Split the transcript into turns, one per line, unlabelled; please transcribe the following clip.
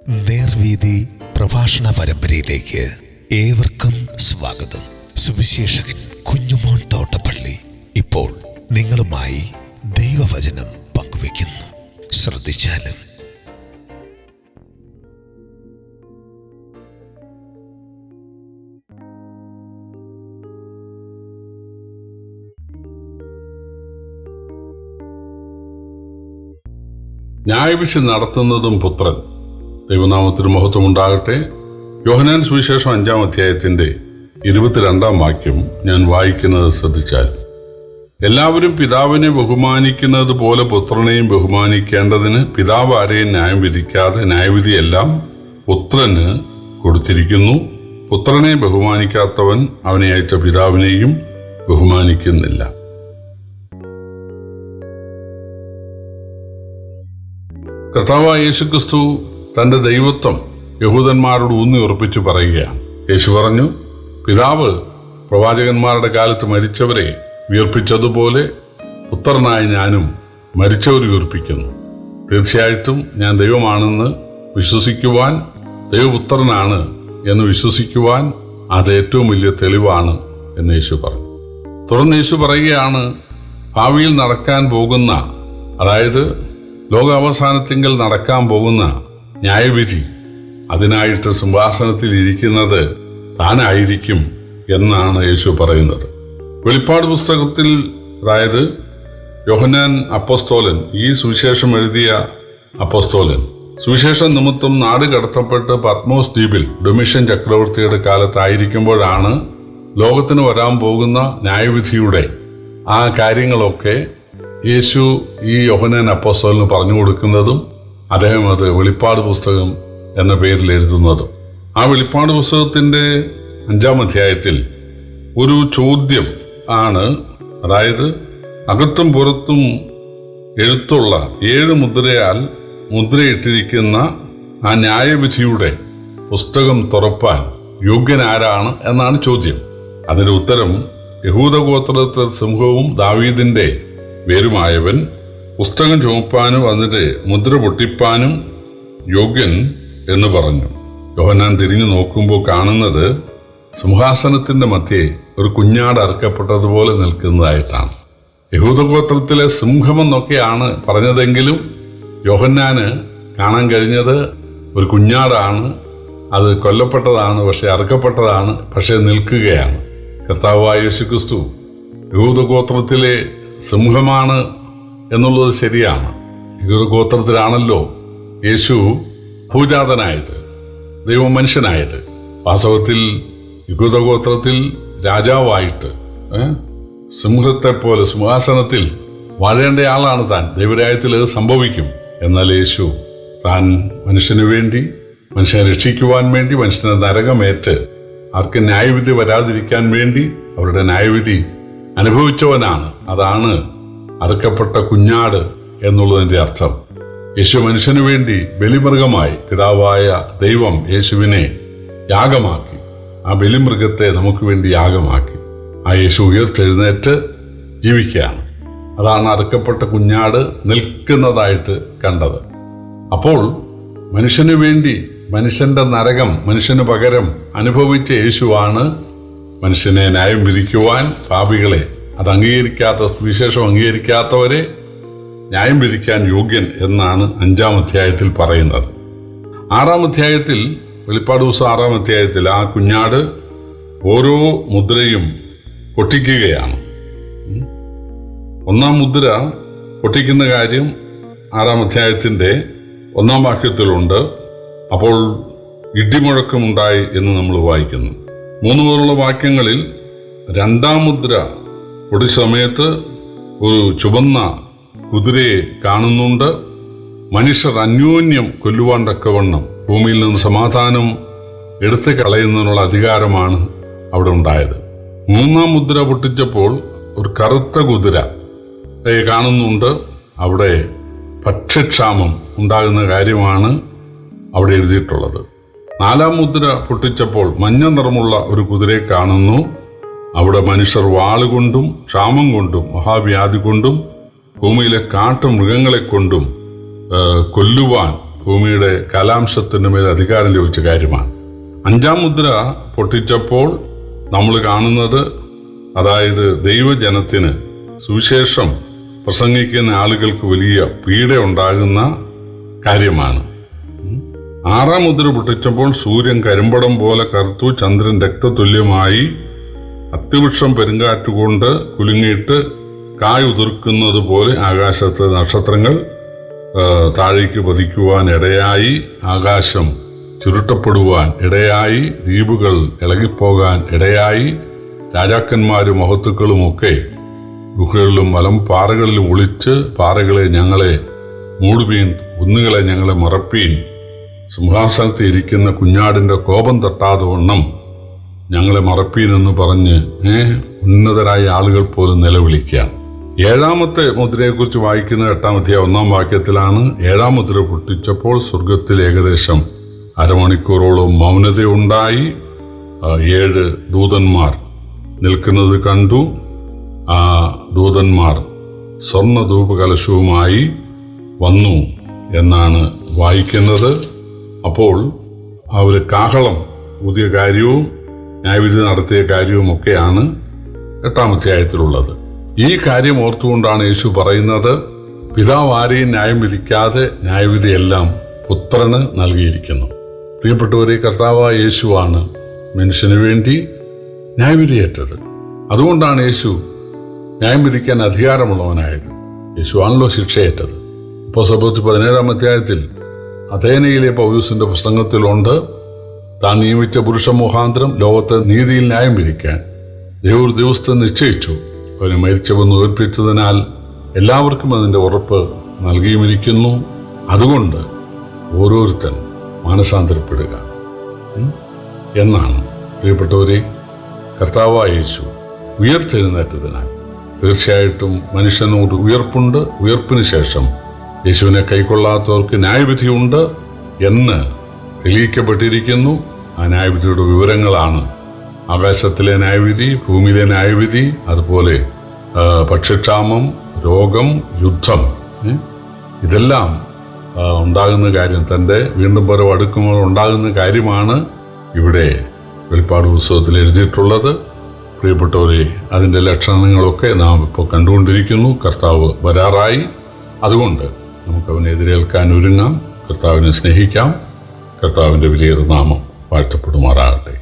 നേർവീതി പ്രഭാഷണ പരമ്പരയിലേക്ക് ഏവർക്കും സ്വാഗതം. സുവിശേഷകൻ കുഞ്ഞുമോൻ തോട്ടപ്പള്ളി ഇപ്പോൾ നിങ്ങളുമായി ദൈവവചനം പങ്കുവയ്ക്കുന്നു. ശ്രദ്ധിച്ചാലും.
ന്യായവിധി നടത്തുന്നതും പുത്രൻ. ദൈവനാമത്തിന് മഹത്വമുണ്ടാകട്ടെ. യോഹന്നാൻ സുവിശേഷം 5-ാം അധ്യായത്തിന്റെ 22-ാം വാക്യം ഞാൻ വായിക്കുന്നത് ശ്രദ്ധിച്ചാൽ, എല്ലാവരും പിതാവിനെ ബഹുമാനിക്കുന്നത് പോലെ പുത്രനെയും ബഹുമാനിക്കേണ്ടതിന് പിതാവ് ആരെയും ന്യായം വിധിക്കാതെ ന്യായവിധിയെല്ലാം പുത്രന് കൊടുത്തിരിക്കുന്നു. പുത്രനെ ബഹുമാനിക്കാത്തവൻ അവനെ അയച്ച പിതാവിനെയും ബഹുമാനിക്കുന്നില്ല. കർത്താവായ യേശുക്രിസ്തു തന്റെ ദൈവത്വം യഹൂദന്മാരോട് ഊന്നി ഉറപ്പിച്ചു പറയുകയാണ്. യേശു പറഞ്ഞു, പിതാവ് പ്രവാചകന്മാരുടെ കാലത്ത് മരിച്ചവരെ ഉയർപ്പിച്ചതുപോലെ പുത്രനായ ഞാനും മരിച്ചവരെ ഉയർപ്പിക്കുന്നു. തീർച്ചയായിട്ടും ഞാൻ ദൈവമാണെന്ന് വിശ്വസിക്കുവാൻ, ദൈവപുത്രനാണ് എന്ന് വിശ്വസിക്കുവാൻ അത് ഏറ്റവും വലിയ തെളിവാണ് എന്ന് യേശു പറഞ്ഞു. തുടർന്ന് യേശു പറയുകയാണ്, ഭാവിയിൽ നടക്കാൻ പോകുന്ന, അതായത് ലോകാവസാനത്തിങ്കൽ നടക്കാൻ പോകുന്ന ന്യായവിധി, അതിനായിട്ട് സിംഹാസനത്തിൽ ഇരിക്കുന്നത് താനായിരിക്കും എന്നാണ് യേശു പറയുന്നത്. വെളിപ്പാട് പുസ്തകത്തിൽ, അതായത് യോഹന്നാൻ അപ്പോസ്തോലൻ, ഈ സുവിശേഷം എഴുതിയ അപ്പോസ്തോലൻ, സുവിശേഷം നിമിത്തം നാട് കടത്തപ്പെട്ട് പത്മോസ് ദ്വീപിൽ ഡൊമിഷ്യൻ ചക്രവർത്തിയുടെ കാലത്തായിരിക്കുമ്പോഴാണ് ലോകത്തിന് വരാൻ പോകുന്ന ന്യായവിധിയുടെ ആ കാര്യങ്ങളൊക്കെ യേശു ഈ യോഹന്നാൻ അപ്പോസ്തലന് പറഞ്ഞു കൊടുക്കുന്നതും അദ്ദേഹം അത് വെളിപ്പാട് പുസ്തകം എന്ന പേരിൽ എഴുതുന്നതും. ആ വെളിപ്പാട് പുസ്തകത്തിന്റെ 5-ാം അധ്യായത്തിൽ ഒരു ചോദ്യം ആണ്, അതായത് അകത്തും പുറത്തും എഴുത്തുള്ള 7 മുദ്രയാൽ മുദ്രയിട്ടിരിക്കുന്ന ആ ന്യായവിധിയുടെ പുസ്തകം തുറപ്പാൻ യോഗ്യനാരാണ് എന്നാണ് ചോദ്യം. അതിന്റെ ഉത്തരം, യഹൂദഗോത്രത്തിൽ സിംഹവും ദാവീദിന്റെ വേരുമായവൻ, പുസ്തകം ചുമപ്പാനും അതിന്റെ മുദ്ര പൊട്ടിപ്പാനും യോഗ്യൻ എന്ന് പറഞ്ഞു. യോഹന്നാൻ തിരിഞ്ഞു നോക്കുമ്പോൾ കാണുന്നത് സിംഹാസനത്തിന്റെ മധ്യേ ഒരു കുഞ്ഞാട് അറുക്കപ്പെട്ടതുപോലെ നിൽക്കുന്നതായിട്ടാണ്. യഹൂദഗോത്രത്തിലെ സിംഹമെന്നൊക്കെയാണ് പറഞ്ഞതെങ്കിലും യോഹന്നാന് കാണാൻ കഴിഞ്ഞത് ഒരു കുഞ്ഞാടാണ്. അത് കൊല്ലപ്പെട്ടതാണ്, പക്ഷെ അറുക്കപ്പെട്ടതാണ്, പക്ഷെ നിൽക്കുകയാണ്. കർത്താവായ യേശുക്രിസ്തു യഹൂദഗോത്രത്തിലെ സിംഹമാണ് എന്നുള്ളത് ശരിയാണ്. യഹൂദഗോത്രത്തിലാണല്ലോ യേശു ഭൂജാതനായത്, ദൈവം മനുഷ്യനായത്. വാസ്തവത്തിൽ യഹൂദഗോത്രത്തിൽ രാജാവായിട്ട് സിംഹത്തെ പോലെ സിംഹാസനത്തിൽ വാഴേണ്ട ആളാണ് താൻ. ദൈവരാജ്യത്തിൽ അത് സംഭവിക്കും. എന്നാൽ യേശു താൻ മനുഷ്യന് വേണ്ടി, മനുഷ്യനെ രക്ഷിക്കുവാൻ വേണ്ടി, മനുഷ്യനെ നരകമേറ്റ് ആർക്ക് ന്യായവിധി വരാതിരിക്കാൻ വേണ്ടി അവരുടെ ന്യായവിധി അനുഭവിച്ചവനാണ്. അതാണ് അറുക്കപ്പെട്ട കുഞ്ഞാട് എന്നുള്ളതിന്റെ അർത്ഥം. യേശു മനുഷ്യനു വേണ്ടി ബലിമൃഗമായി പിതാവായ ദൈവം യേശുവിനെ യാഗമാക്കി. ആ ബലിമൃഗത്തെ നമുക്ക് വേണ്ടി യാഗമാക്കി. ആ യേശു ഉയർത്തെഴുന്നേറ്റ് ജീവിക്കുകയാണ്. അതാണ് അറുക്കപ്പെട്ട കുഞ്ഞാട് നിൽക്കുന്നതായിട്ട് കണ്ടത്. അപ്പോൾ മനുഷ്യനു വേണ്ടി, മനുഷ്യന്റെ നരകം മനുഷ്യന് പകരം അനുഭവിച്ച യേശുവാണ് മനുഷ്യനെ ന്യായം വിധിക്കുവാൻ, പാപികളെ, അത് അംഗീകരിക്കാത്ത, സുവിശേഷം അംഗീകരിക്കാത്തവരെ ന്യായം വിധിക്കാൻ യോഗ്യൻ എന്നാണ് 5-ാം അധ്യായത്തിൽ പറയുന്നത്. 6-ാം അധ്യായത്തിൽ, വെളിപ്പാട് ദിവസം 6-ാം അധ്യായത്തിൽ ആ കുഞ്ഞാട് ഓരോ മുദ്രയും പൊട്ടിക്കുകയാണ്. 1-ാം മുദ്ര പൊട്ടിക്കുന്ന കാര്യം 6-ാം അധ്യായത്തിന്റെ 1-ാം വാക്യത്തിലുണ്ട്. അപ്പോൾ ഇടിമുഴക്കമുണ്ടായി എന്ന് നമ്മൾ വായിക്കുന്നു. 3 മുതലുള്ള വാക്യങ്ങളിൽ 2-ാം മുദ്ര പൊടി സമയത്ത് ഒരു ചുവന്ന കുതിരയെ കാണുന്നുണ്ട്. മനുഷ്യർ അന്യോന്യം കൊല്ലുവാൻ തക്കവണ്ണം ഭൂമിയിൽ നിന്ന് സമാധാനം എടുത്തു കളയുന്നതിനുള്ള അധികാരമാണ് അവിടെ ഉണ്ടായത്. 3-ാം മുദ്ര പൊട്ടിച്ചപ്പോൾ ഒരു കറുത്ത കുതിര കാണുന്നുണ്ട്. അവിടെ ഭക്ഷ്യക്ഷാമം ഉണ്ടാകുന്ന കാര്യമാണ് അവിടെ എഴുതിയിട്ടുള്ളത്. 4-ാം മുദ്ര പൊട്ടിച്ചപ്പോൾ മഞ്ഞ നിറമുള്ള ഒരു കുതിരയെ കാണുന്നു. അവിടെ മനുഷ്യർ വാളുകൊണ്ടും ക്ഷാമം കൊണ്ടും മഹാവ്യാധി കൊണ്ടും ഭൂമിയിലെ കാട്ടുമൃഗങ്ങളെ കൊണ്ടും കൊല്ലുവാൻ ഭൂമിയുടെ കാലാംശത്തിന് മേൽ അധികാരം ലഭിച്ച കാര്യമാണ്. 5-ാം മുദ്ര പൊട്ടിച്ചപ്പോൾ നമ്മൾ കാണുന്നത്, അതായത് ദൈവജനത്തിന് സുവിശേഷം പ്രസംഗിക്കുന്ന ആളുകൾക്ക് വലിയ പീഡ ഉണ്ടാകുന്ന കാര്യമാണ്. 6-ാം മുദ്ര പൊട്ടിച്ചപ്പോൾ സൂര്യൻ കരിമ്പടം പോലെ കറുത്തു, ചന്ദ്രൻ രക്തതുല്യമായി, അത്തിവൃക്ഷം പെരുങ്കാറ്റുകൊണ്ട് കുലുങ്ങിയിട്ട് കായ് ഉതിർക്കുന്നത് പോലെ ആകാശത്തെ നക്ഷത്രങ്ങൾ താഴേക്ക് പതിക്കുവാൻ ഇടയായി, ആകാശം ചുരുട്ടപ്പെടുവാൻ ഇടയായി, ദ്വീപുകൾ ഇളകിപ്പോകാൻ ഇടയായി, രാജാക്കന്മാരും മഹത്തുക്കളുമൊക്കെ ഗുഹകളിലും മലമ്പാറകളിലും ഒളിച്ച്, പാറകളെ ഞങ്ങളെ മൂടുവീൻ, കുന്നുകളെ ഞങ്ങളെ മറപ്പീൻ, സിംഹാസനത്തിൽ ഇരിക്കുന്ന കുഞ്ഞാടിൻ്റെ കോപം തട്ടാതെ വണ്ണം ഞങ്ങളെ മറപ്പീനെന്ന് പറഞ്ഞ് ഉന്നതരായ ആളുകൾ പോലും നിലവിളിക്കുക. 7-ാമത്തെ മുദ്രയെക്കുറിച്ച് വായിക്കുന്ന 8-ാം അധ്യായം 1-ാം വാക്യത്തിലാണ്. 7-ാം മുദ്ര പൊട്ടിച്ചപ്പോൾ സ്വർഗത്തിൽ ഏകദേശം അരമണിക്കൂറോളം മൗനതയുണ്ടായി. 7 ദൂതന്മാർ നിൽക്കുന്നത് കണ്ടു. ആ ദൂതന്മാർ സ്വർണ്ണ ധൂപകലശവുമായി വന്നു എന്നാണ് വായിക്കുന്നത്. അപ്പോൾ അവർ കാഹളം ഊതിയ കാര്യവും ന്യായവിധി നടത്തിയ കാര്യവുമൊക്കെയാണ് 8-ാം അധ്യായത്തിലുള്ളത്. ഈ കാര്യം ഓർത്തുകൊണ്ടാണ് യേശു പറയുന്നത്, പിതാവ് ആരെയും ന്യായം വിധിക്കാതെ ന്യായവിധിയെല്ലാം പുത്രന് നൽകിയിരിക്കുന്നു. പ്രിയപ്പെട്ടവരെ, കർത്താവായ യേശുവാണ് മനുഷ്യന് വേണ്ടി ന്യായവിധിയേറ്റത്. അതുകൊണ്ടാണ് യേശു ന്യായം വിധിക്കാൻ അധികാരമുള്ളവനായത്. യേശു ആണല്ലോ ശിക്ഷയേറ്റത്. അപ്പോസ്തലപ്രവൃത്തി 17-ാം അധ്യായത്തിൽ അഥേനയിലെ പൗലോസിന്റെ പ്രസംഗത്തിലുണ്ട്, താൻ നിയമിച്ച പുരുഷ മുഖാന്തരം ലോകത്തെ നീതിയിൽ ന്യായം വിധിക്കാൻ ദൈവം ഒരു ദിവസത്തെ നിശ്ചയിച്ചു. അവനെ മരിച്ചവന്ന് ഉയർപ്പിച്ചതിനാൽ എല്ലാവർക്കും അതിൻ്റെ ഉറപ്പ് നൽകിയുമിരിക്കുന്നു. അതുകൊണ്ട് ഓരോരുത്തൻ മാനസാന്തരപ്പെടുക എന്നാണ്. പ്രിയപ്പെട്ടവരെ, കർത്താവായ യേശു ഉയർത്തെഴുന്നേറ്റതിനാൽ തീർച്ചയായിട്ടും മനുഷ്യനോട് ഉയർപ്പുണ്ട്. ഉയർപ്പിന് ശേഷം യേശുവിനെ കൈക്കൊള്ളാത്തവർക്ക് ന്യായവിധിയുണ്ട് എന്ന് തെളിയിക്കപ്പെട്ടിരിക്കുന്നു. ആ ന്യായവിധിയുടെ വിവരങ്ങളാണ് ആകാശത്തിലെ ന്യായവിധി, ഭൂമിയിലെ ന്യായവിധി, അതുപോലെ ഭക്ഷ്യക്ഷാമം, രോഗം, യുദ്ധം, ഇതെല്ലാം ഉണ്ടാകുന്ന കാര്യം, തൻ്റെ വീണ്ടും വരവ് അടുക്കുമ്പോൾ ഉണ്ടാകുന്ന കാര്യമാണ് ഇവിടെ വെളിപ്പാട് പുസ്തകത്തിൽ എഴുതിയിട്ടുള്ളത്. പ്രിയപ്പെട്ടവരെ, അതിൻ്റെ ലക്ഷണങ്ങളൊക്കെ നാം ഇപ്പോൾ കണ്ടുകൊണ്ടിരിക്കുന്നു. കർത്താവ് വരാറായി. അതുകൊണ്ട് നമുക്കവനെ എതിരേൽക്കാൻ ഒരുങ്ങാം, കർത്താവിനെ സ്നേഹിക്കാം. കർത്താവിൻ്റെ വിലയേറിയ നാമം വാഴ്ത്തപ്പെടുമാറാകട്ടെ.